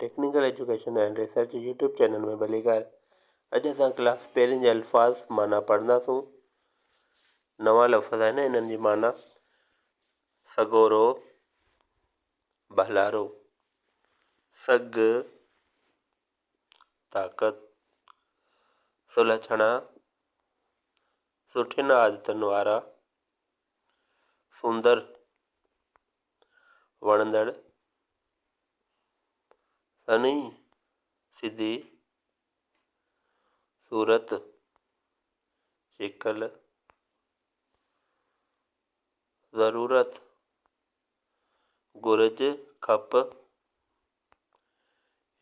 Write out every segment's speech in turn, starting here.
Technical education and research YouTube channel में भली ॻाल्हि। अॼु असां क्लास पहिरीं जे अल्फाज़ माना पढ़ंदासूं। नवां लफ़्ज़ आहिनि इन्हनि जी माना सगोरो, भलारो, सग, ताक़त, सुलझणा, सुठियुनि आदतुनि वारा, सुंदर, वणंदड़, सनी, सिधी, सूरत, शिकल, ज़रूरत, घुर्ज, खप,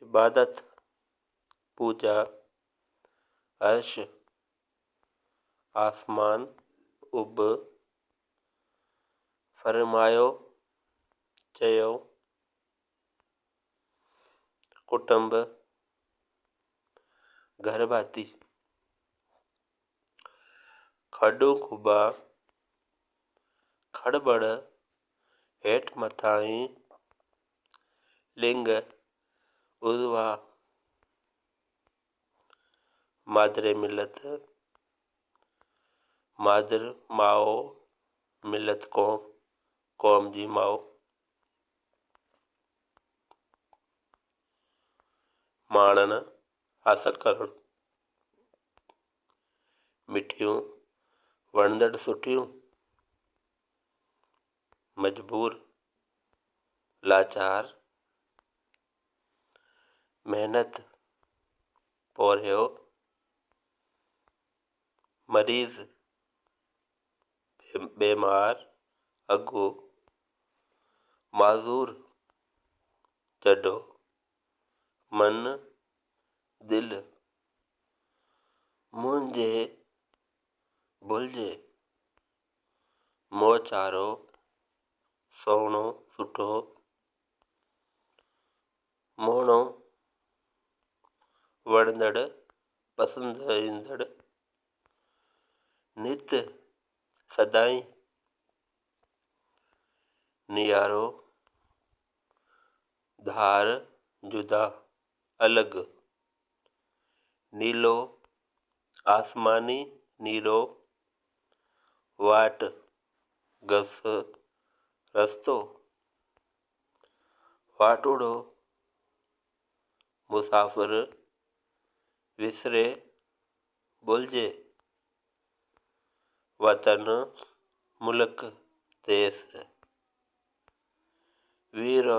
इबादत, पूजा, अर्श, आसमान, उब, फरमायो, चयो, कुटुंब, घर भाती, खॾो खुबा, खड़बड़, हेठि मथां, लिंग, उज़वा, मादरे मिलत, मादर माओ, मिलत कौम, कौम जी माओ, माणन, हासिल करणु, मिठियूं, वणंदड़, सुठियूं, मजबूर, लाचार, मेहनत, पोरियो, मरीज़, बीमार, अगो, माज़ूर, चडो, मन, दिल, मुंहिंजे, भुलिजे, मोचारो, सोणो, सुठो, मोणो, वणंदड़, पसंदि ईंदड़, नित, सदाईं, नियारो, धार, जुदा, अलॻि, नीलो, आसमानी, नीरो, वाट, गस, रस्तो, वाटुड़ो, मुसाफ़िर, विसरे, भुलिजे, वतन, मुल्क, देश, वीर,